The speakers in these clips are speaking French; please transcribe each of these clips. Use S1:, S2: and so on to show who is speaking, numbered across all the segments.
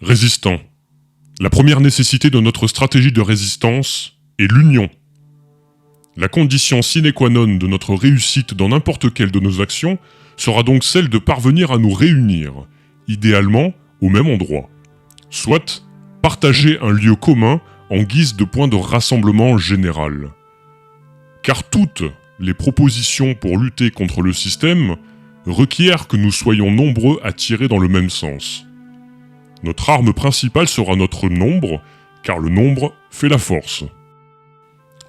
S1: Résistant. La première nécessité de notre stratégie de résistance est l'union. La condition sine qua non de notre réussite dans n'importe quelle de nos actions sera donc celle de parvenir à nous réunir, idéalement au même endroit. Soit partager un lieu commun en guise de point de rassemblement général. Car toutes les propositions pour lutter contre le système requièrent que nous soyons nombreux à tirer dans le même sens. Notre arme principale sera notre nombre, car le nombre fait la force.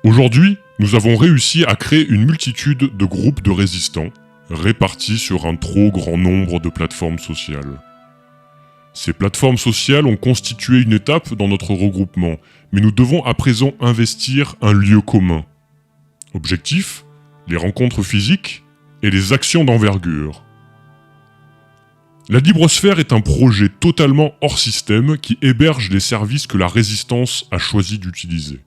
S1: Aujourd'hui, nous avons réussi à créer une multitude de groupes de résistants, répartis sur un trop grand nombre de plateformes sociales. Ces plateformes sociales ont constitué une étape dans notre regroupement, mais nous devons à présent investir un lieu commun. Objectif : les rencontres physiques et les actions d'envergure. La Librosphère est un projet totalement hors système qui héberge les services que la résistance a choisi d'utiliser.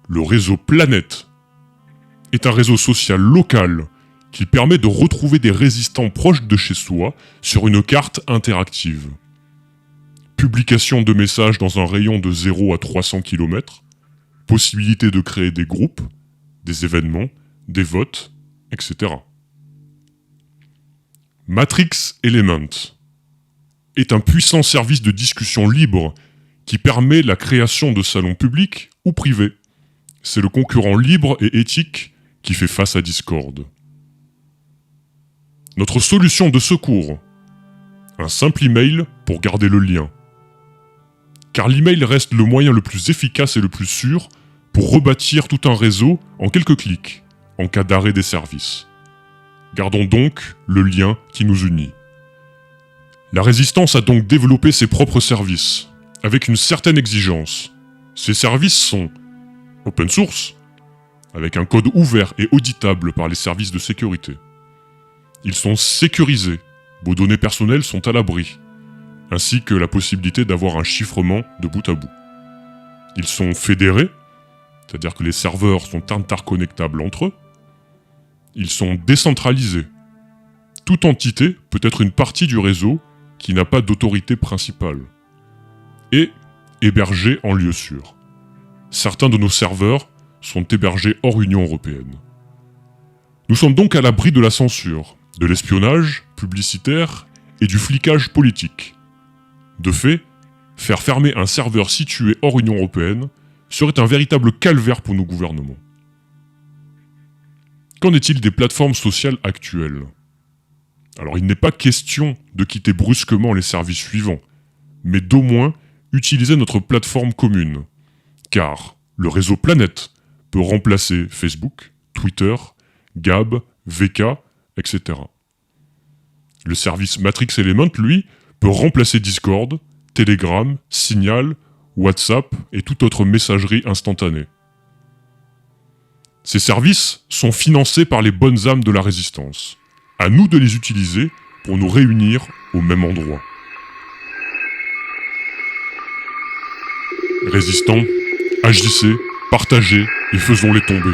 S1: Le réseau Planète est un réseau social local qui permet de retrouver des résistants proches de chez soi sur une carte interactive. Publication de messages dans un rayon de 0 à 300 km, possibilité de créer des groupes, des événements, des votes, etc. Matrix Element est un puissant service de discussion libre qui permet la création de salons publics ou privés. C'est le concurrent libre et éthique qui fait face à Discord. Notre solution de secours : un simple email pour garder le lien. Car l'email reste le moyen le plus efficace et le plus sûr pour rebâtir tout un réseau en quelques clics, en cas d'arrêt des services. Gardons donc le lien qui nous unit. La résistance a donc développé ses propres services, avec une certaine exigence. Ces services sont open source, avec un code ouvert et auditable par les services de sécurité. Ils sont sécurisés, vos données personnelles sont à l'abri, ainsi que la possibilité d'avoir un chiffrement de bout à bout. Ils sont fédérés, c'est-à-dire que les serveurs sont interconnectables entre eux. Ils sont décentralisés. Toute entité peut être une partie du réseau qui n'a pas d'autorité principale. Et hébergés en lieu sûr. Certains de nos serveurs sont hébergés hors Union européenne. Nous sommes donc à l'abri de la censure, de l'espionnage publicitaire et du flicage politique. De fait, faire fermer un serveur situé hors Union européenne serait un véritable calvaire pour nos gouvernements. Qu'en est-il des plateformes sociales actuelles ? Alors il n'est pas question de quitter brusquement les services suivants, mais d'au moins utiliser notre plateforme commune. Car le réseau Planète peut remplacer Facebook, Twitter, Gab, VK, etc. Le service Matrix Element, lui, peut remplacer Discord, Telegram, Signal, WhatsApp et toute autre messagerie instantanée. Ces services sont financés par les bonnes âmes de la résistance. À nous de les utiliser pour nous réunir au même endroit. Résistants, agissez, partagez et faisons-les tomber.